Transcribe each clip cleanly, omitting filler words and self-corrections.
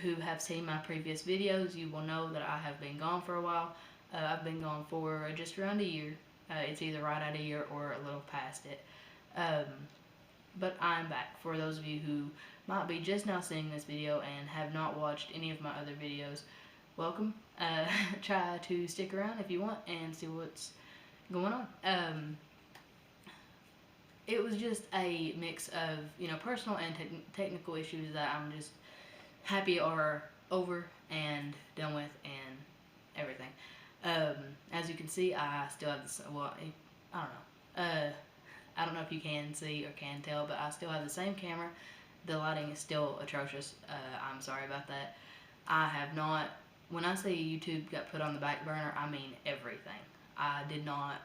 who have seen my previous videos, you will know that I have been gone for a while. I've been gone for just around a year. It's either right at a year or a little past it. Um, but I'm back. For those of you who might be just now seeing this video and have not watched any of my other videos, welcome. Try to stick around if you want and see what's going on. It was just a mix of, personal and technical issues that I'm just happy are over and done with and everything. As you can see, I still have this, well, I don't know. I don't know if you can see or can tell, but I still have the same camera. The lighting is still atrocious. I'm sorry about that. I have not, when I say YouTube got put on the back burner, I mean everything. I did not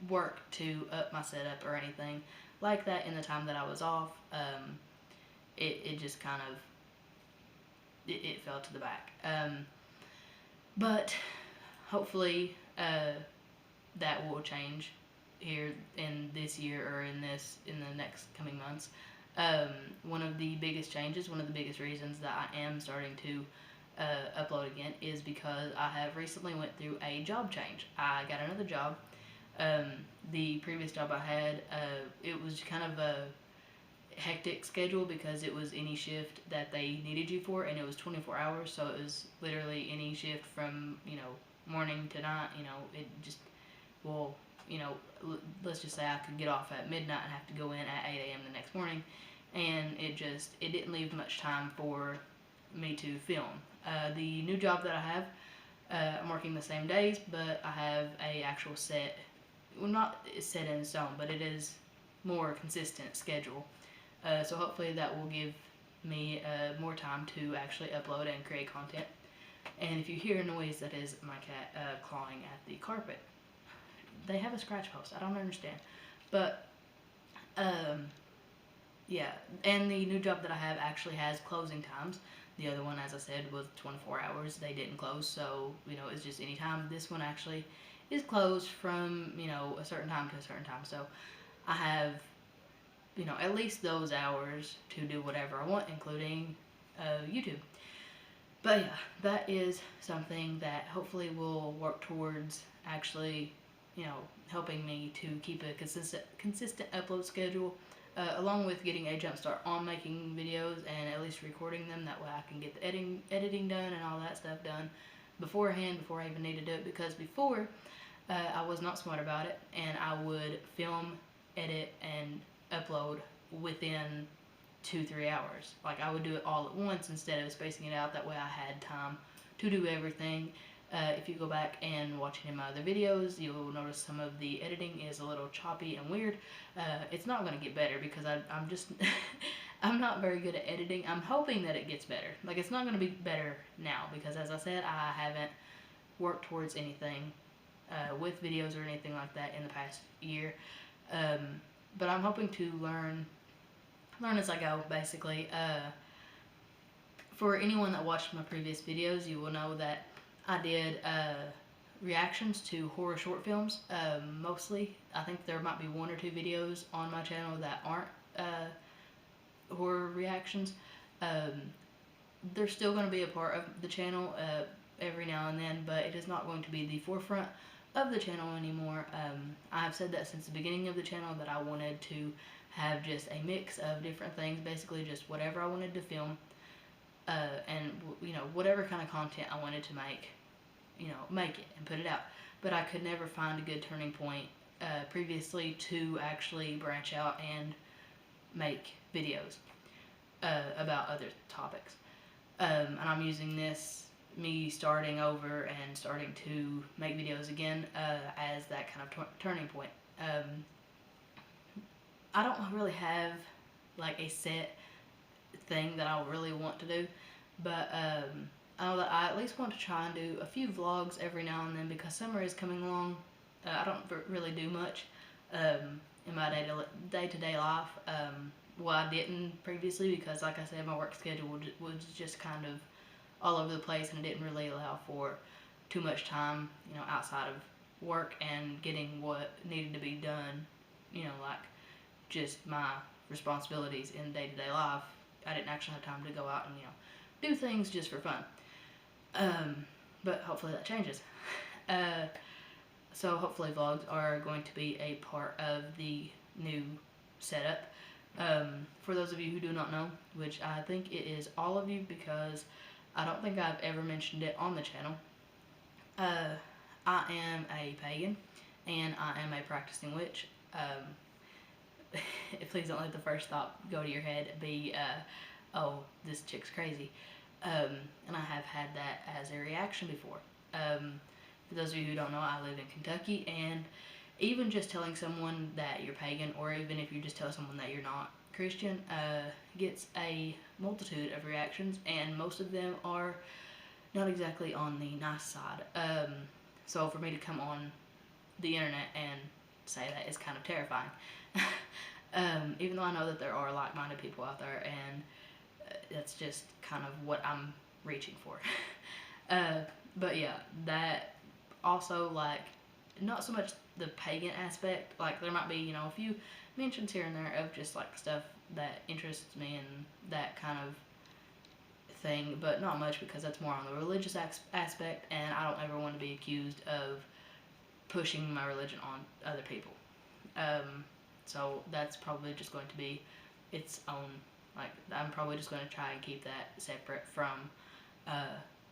work to up my setup or anything like that in the time that I was off. It just kind of, it fell to the back. But hopefully that will change here in this year or in the next coming months. One of the biggest changes, one of the biggest reasons that I am starting to upload again is because I have recently went through a job change. I got another job. The previous job I had, it was kind of a hectic schedule because it was any shift that they needed you for, and it was 24 hours, so it was literally any shift from, morning to night. It just, well, let's just say I could get off at midnight and have to go in at 8 a.m. the next morning, and it didn't leave much time for me to film. The new job that I have, I'm working the same days, but I have a actual set, well, not set in stone, but it is more consistent schedule. So hopefully that will give me more time to actually upload and create content. And if you hear a noise, that is my cat clawing at the carpet. They have a scratch post. I don't understand. But, yeah. And the new job that I have actually has closing times. The other one, as I said, was 24 hours. They didn't close, so, it's just any time. This one actually is closed from, a certain time to a certain time. So I have, at least those hours to do whatever I want, including YouTube. But yeah, that is something that hopefully will work towards actually, helping me to keep a consistent upload schedule, along with getting a jump start on making videos and at least recording them. That way I can get the editing done and all that stuff done beforehand, before I even need to do it. Because before, I was not smart about it, and I would film, edit, and upload within 2-3 hours. Like, I would do it all at once instead of spacing it out. That way I had time to do everything. If you go back and watch any of my other videos, you'll notice some of the editing is a little choppy and weird. It's not going to get better because I'm just I'm not very good at editing. I'm hoping that it gets better. Like, it's not going to be better now because, as I said, I haven't worked towards anything with videos or anything like that in the past year. But I'm hoping to learn as I go, basically. For anyone that watched my previous videos, you will know that I did reactions to horror short films, mostly. I think there might be 1 or 2 videos on my channel that aren't horror reactions. They're still going to be a part of the channel every now and then, but it is not going to be the forefront of the channel anymore. I've said that since the beginning of the channel, that I wanted to have just a mix of different things, basically just whatever I wanted to film, and whatever kind of content I wanted to make, make it and put it out. But I could never find a good turning point previously to actually branch out and make videos about other topics. And I'm using this, me starting over and starting to make videos again, as that kind of turning point. I don't really have like a set thing that I really want to do, but I know that I at least want to try and do a few vlogs every now and then, because summer is coming along. I don't really do much in my day-to-day life. Well, I didn't previously because, like I said, my work schedule was just kind of all over the place, and it didn't really allow for too much time, outside of work and getting what needed to be done, like just my responsibilities in day-to-day life, I didn't actually have time to go out and do things just for fun. But hopefully that changes. So hopefully vlogs are going to be a part of the new setup. For those of you who do not know, which I think it is all of you because I don't think I've ever mentioned it on the channel, I am a pagan and I am a practicing witch. Please don't let the first thought go to your head be, oh, this chick's crazy. And I have had that as a reaction before. For those of you who don't know, I live in Kentucky, and even just telling someone that you're pagan, or even if you just tell someone that you're not Christian, gets a multitude of reactions, and most of them are not exactly on the nice side. So for me to come on the internet and say that is kind of terrifying. Even though I know that there are like-minded people out there, and that's just kind of what I'm reaching for. But yeah, that also, like, not so much the pagan aspect, like there might be, a few mentions here and there of just like stuff that interests me and that kind of thing, but not much because that's more on the religious aspect, and I don't ever want to be accused of pushing my religion on other people. So that's probably just going to be its own, like, I'm probably just going to try and keep that separate from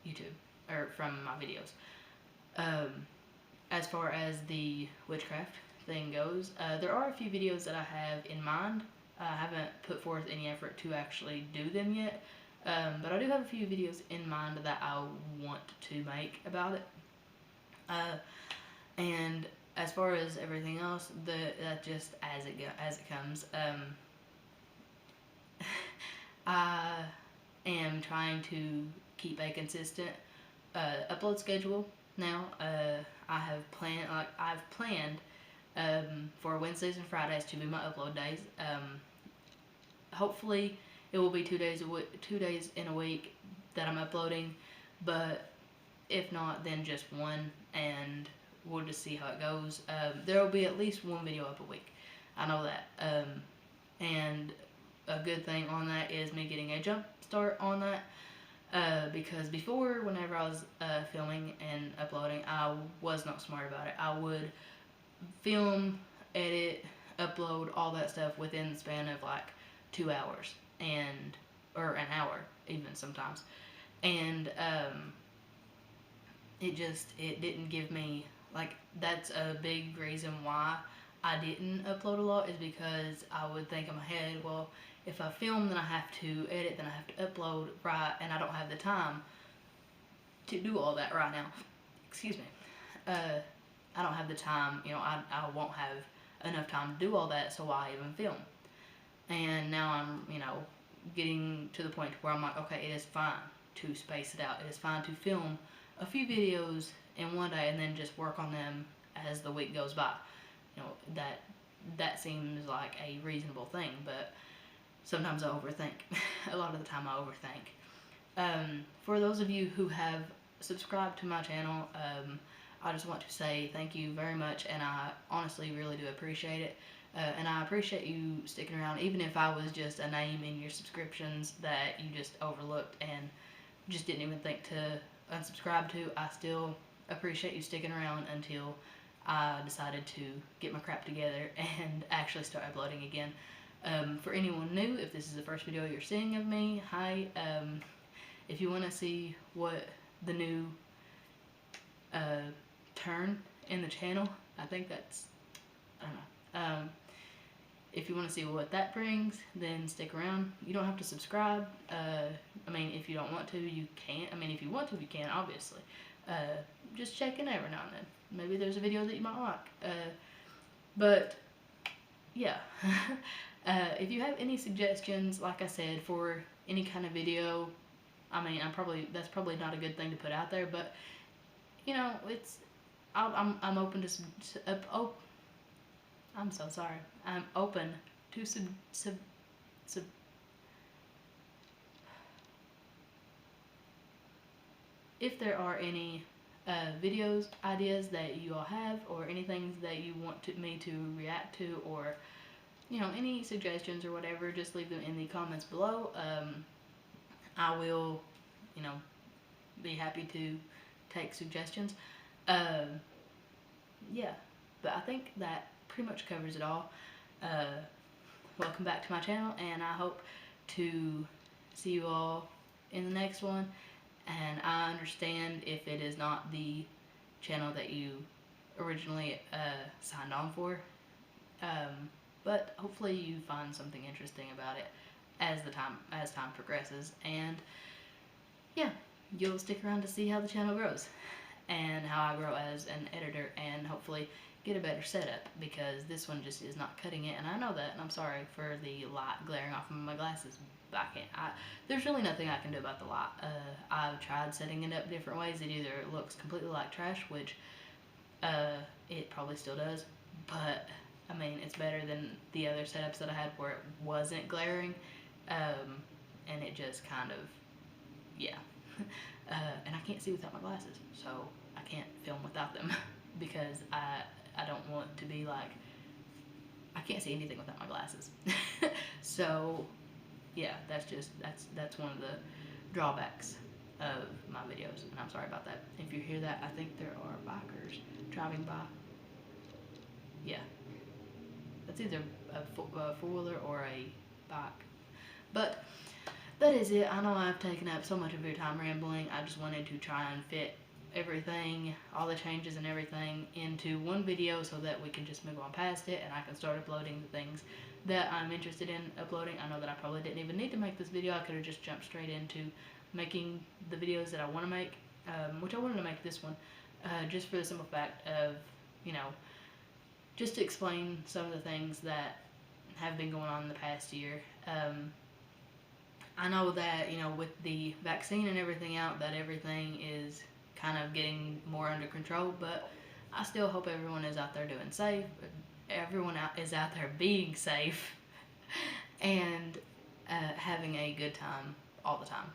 YouTube, or from my videos. As far as the witchcraft thing goes, there are a few videos that I have in mind. I haven't put forth any effort to actually do them yet, but I do have a few videos in mind that I want to make about it. And as far as everything else, that just as it comes. I am trying to keep a consistent upload schedule now. I've planned for Wednesdays and Fridays to be my upload days. Hopefully it will be 2 days in a week that I'm uploading, but if not, then just one, and we'll just see how it goes. There will be at least one video up a week. I know that. And a good thing on that is me getting a jump start on that. Because before, whenever I was filming and uploading, I was not smart about it. I would film, edit, upload, all that stuff within the span of like 2 hours, or an hour even sometimes. And it didn't give me, like, that's a big reason why I didn't upload a lot, is because I would think in my head, well, if I film, then I have to edit, then I have to upload, right, and I don't have the time to do all that right now. Excuse me. I don't have the time, I won't have enough time to do all that, so why even film? And now I'm, getting to the point where I'm like, okay, it is fine to space it out. It is fine to film a few videos in one day and then just work on them as the week goes by. That seems like a reasonable thing, but sometimes I overthink. A lot of the time I overthink. For those of you who have subscribed to my channel, I just want to say thank you very much, and I honestly really do appreciate it. And I appreciate you sticking around, even if I was just a name in your subscriptions that you just overlooked and just didn't even think to unsubscribe to. I still appreciate you sticking around until I decided to get my crap together and actually start uploading again. For anyone new, if this is the first video you're seeing of me, hi. If you want to see what the new turn in the channel, I think that's, I don't know. If you want to see what that brings, then stick around. You don't have to subscribe. I mean, if you don't want to, you can't. I mean, if you want to, you can, obviously. Just check in every now and then. Maybe there's a video that you might like. But, yeah. If you have any suggestions, like I said, for any kind of video, I mean, that's probably not a good thing to put out there, but, I'm open to, I'm so sorry. I'm open to if there are any videos, ideas that you all have, or anything that you want me to react to, or any suggestions or whatever, just leave them in the comments below. I will, you know, be happy to take suggestions. Um, yeah, but I think that pretty much covers it all. Uh, Welcome back to my channel, and I hope to see you all in the next one. And I understand if it is not the channel that you originally signed on for, but hopefully you find something interesting about it as time progresses, and yeah, you'll stick around to see how the channel grows and how I grow as an editor, and hopefully get a better setup, because this one just is not cutting it, and I know that, and I'm sorry for the light glaring off of my glasses, but there's really nothing I can do about the light. I've tried setting it up different ways. It either looks completely like trash, which it probably still does, but I mean, it's better than the other setups that I had where it wasn't glaring, and it just kind of, yeah. And I can't see without my glasses, so I can't film without them because I don't want to be like, I can't see anything without my glasses. So yeah, that's one of the drawbacks of my videos, and I'm sorry about that. If you hear that, I think there are bikers driving by. Yeah, that's either a four-wheeler or a bike. But that is it. I know I've taken up so much of your time rambling. I just wanted to try and fit everything, all the changes and everything, into one video so that we can just move on past it and I can start uploading the things that I'm interested in uploading. I know that I probably didn't even need to make this video. I could have just jumped straight into making the videos that I want to make, which I wanted to make this one, just for the simple fact of, just to explain some of the things that have been going on in the past year. I know that, with the vaccine and everything out, that everything is kind of getting more under control, but I still hope everyone is out there doing safe. Everyone is out there being safe and having a good time all the time.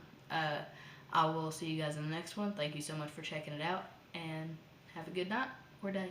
I will see you guys in the next one. Thank you so much for checking it out, and have a good night or day.